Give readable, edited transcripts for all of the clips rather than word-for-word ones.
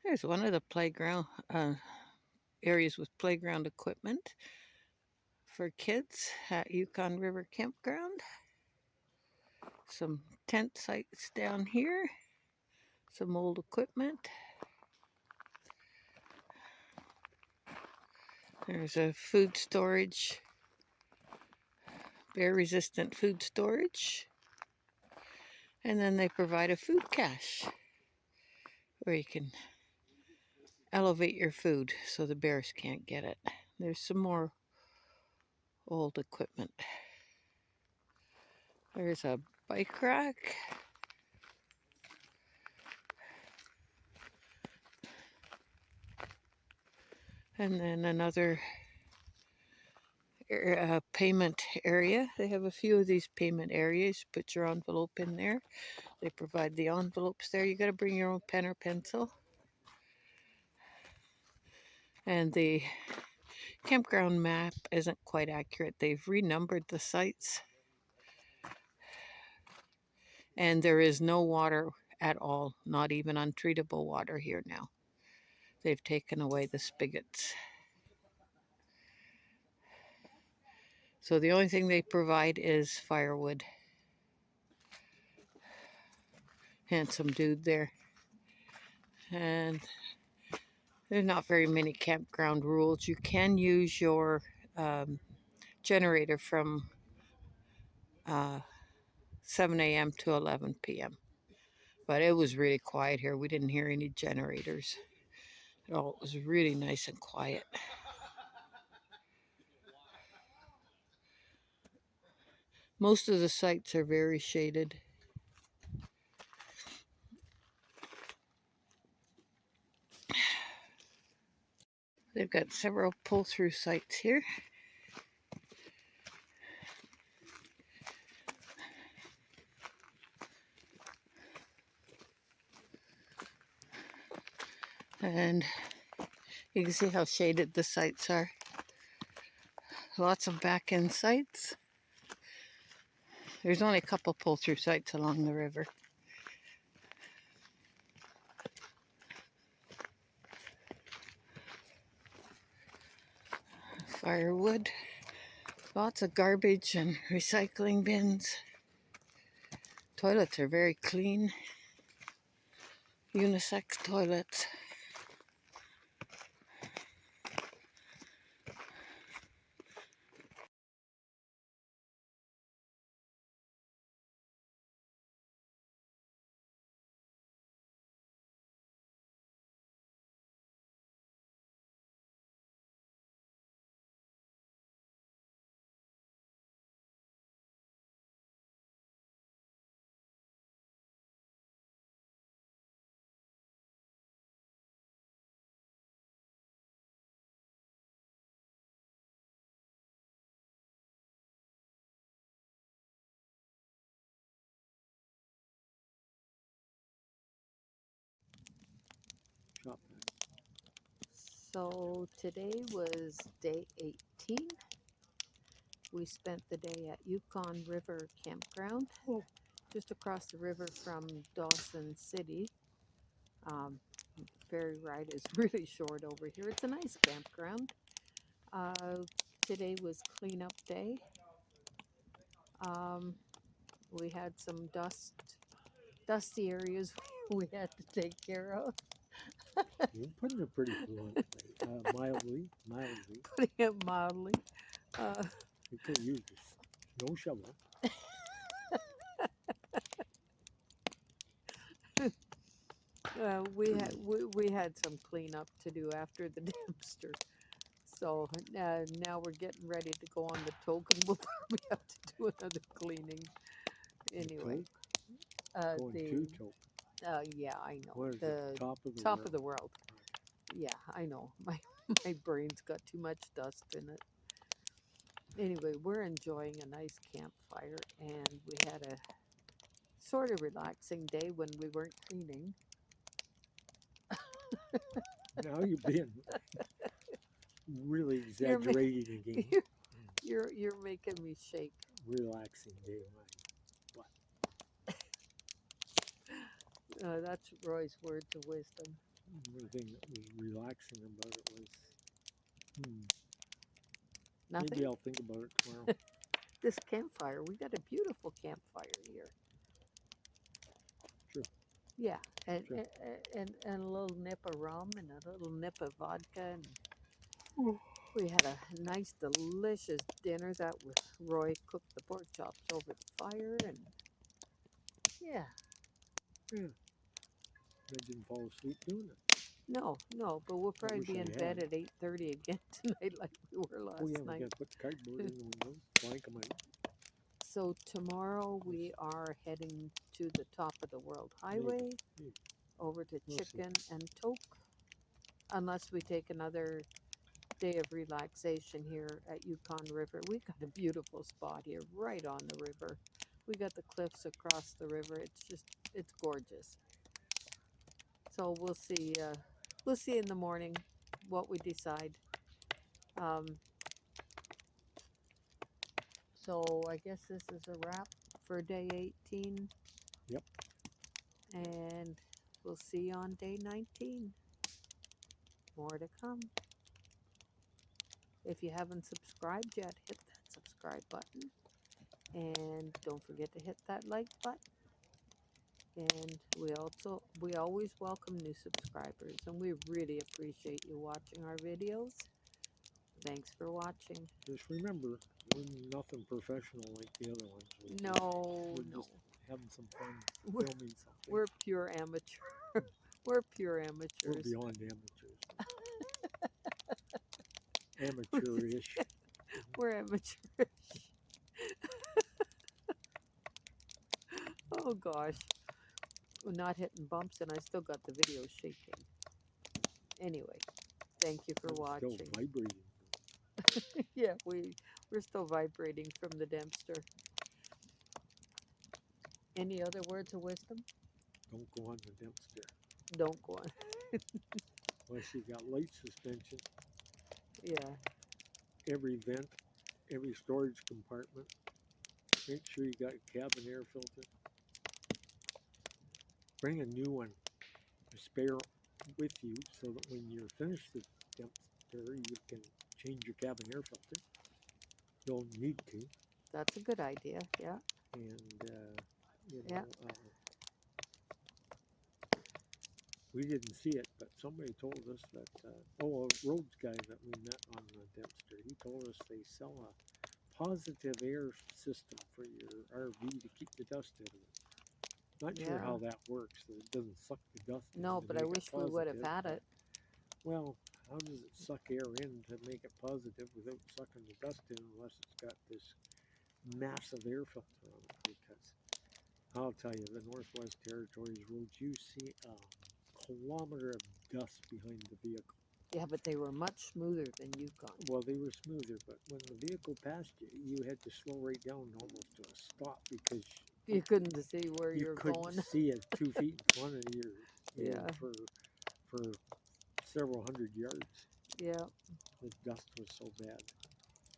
There's one of the playground areas with playground equipment for kids at Yukon River Campground. Some tent sites down here, some old equipment. There's a food storage, bear resistant food storage. And then they provide a food cache where you can elevate your food so the bears can't get it. There's some more old equipment. There's a bike rack. And then another payment area. They have a few of these payment areas. Put your envelope in there. They provide the envelopes there. You got to bring your own pen or pencil. And the campground map isn't quite accurate. They've renumbered the sites. And there is no water at all, not even untreatable water here now. They've taken away the spigots. So the only thing they provide is firewood. Handsome dude there. And there's not very many campground rules. You can use your generator from 7 a.m. to 11 p.m. But it was really quiet here. We didn't hear any generators at all. It was really nice and quiet. Most of the sites are very shaded. They've got several pull-through sites here. And you can see how shaded the sites are. Lots of back-end sites. There's only a couple pull-through sites along the river. Firewood. Lots of garbage and recycling bins. Toilets are very clean. Unisex toilets. So today was day 18. We spent the day at Yukon River Campground, just across the river from Dawson City. Ferry ride is really short over here. It's a nice campground. Today was cleanup day. We had some dusty areas we had to take care of. You're putting it pretty bluntly, mildly. Putting it mildly. You could use this snow shovel. We had some cleanup to do after the Dempster. So now we're getting ready to go on the token. We'll probably have to do another cleaning. Anyway, Going to token. yeah, I know. What is The it? Top of the top world. of the world. Yeah, I know. My brain's got too much dust in it. Anyway, we're enjoying a nice campfire, and we had a sort of relaxing day when we weren't cleaning. Now you're being really exaggerating again. You're making me shake. Relaxing day, my butt. That's Roy's words of wisdom. The thing that was relaxing about it was, Nothing? maybe I'll think about it tomorrow. This campfire, we got a beautiful campfire here. Sure. Yeah, and, Sure. and a little nip of rum and a little nip of vodka, and we had a nice, delicious dinner that was Roy cooked the pork chops over the fire, and yeah. Yeah. I didn't fall asleep doing it. No, but we'll I probably wish be I in had. bed at 8:30 again tonight, like we were last Oh yeah, we night. gotta put the cardboard in the windows, blank 'em out. So tomorrow we are heading to the top of the World Highway, Maybe. over to We'll see. Chicken and Toke, unless we take another day of relaxation here at Yukon River. We got a beautiful spot here, right on the river. We got the cliffs across the river. It's gorgeous. So we'll see. We'll see in the morning what we decide. Um, so I guess this is a wrap for day 18. Yep. And we'll see you on day 19. More to come. If you haven't subscribed yet, hit that subscribe button. And don't forget to hit that like button. And we always welcome new subscribers, and we really appreciate you watching our videos. Thanks for watching. Just remember, we're nothing professional like the other ones. We're just having some fun filming something. We're pure amateur. We're pure amateurs. We're beyond amateurs. Amateurish. We're amateurish. Oh gosh. We're not hitting bumps, and I still got the video shaking. Anyway, thank you for watching. Still vibrating. Yeah, we're still vibrating from the Dempster. Any other words of wisdom? Don't go on the Dempster. Don't go on. Unless you got light suspension. Yeah. Every vent, every storage compartment. Make sure you got a cabin air filter. Bring a new one, a spare with you, so that when you're finished the Dempster, you can change your cabin air filter. You'll need to. That's a good idea, yeah. And, we didn't see it, but somebody told us that, a roads guy that we met on the Dempster, he told us they sell a positive air system for your RV to keep the dust out of it. Not sure how that works, that it doesn't suck the dust in. No, but I wish we would have had it. Well, how does it suck air in to make it positive without sucking the dust in, unless it's got this massive air filter on it? Because I'll tell you, the Northwest Territories roads, you see a kilometer of dust behind the vehicle. Yeah, but they were much smoother than Yukon. Well, they were smoother, but when the vehicle passed you, you had to slow right down almost to a stop, because you couldn't see where you you're couldn't going. see it 2 feet in front of you, Yeah. for several hundred yards. Yeah. The dust was so bad.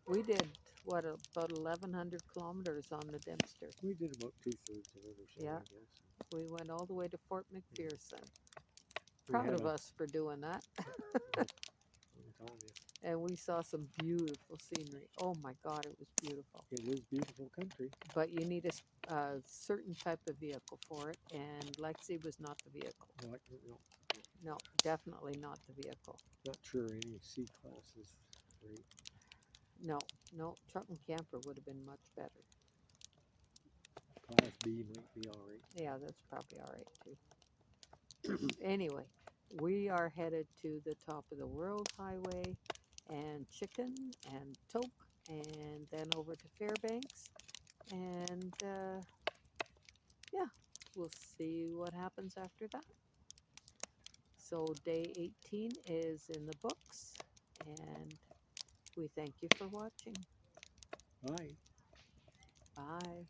We did, what, about 1,100 kilometers on the Dempster. We did about 2/3 of it or so, Yeah. I guess. We went all the way to Fort McPherson. Proud of us for doing that. I'm telling you. And we saw some beautiful scenery. Oh my God, it was beautiful. It is beautiful country. But you need a certain type of vehicle for it, and Lexi was not the vehicle. No, definitely not the vehicle. Not sure any C-Class is great. No, truck and camper would have been much better. Class B might be all right. Yeah, that's probably all right too. Anyway, we are headed to the top of the World Highway, and Chicken and Toke, and then over to Fairbanks, and yeah, we'll see what happens after that. So day 18 is in the books, and we thank you for watching. Bye. Bye.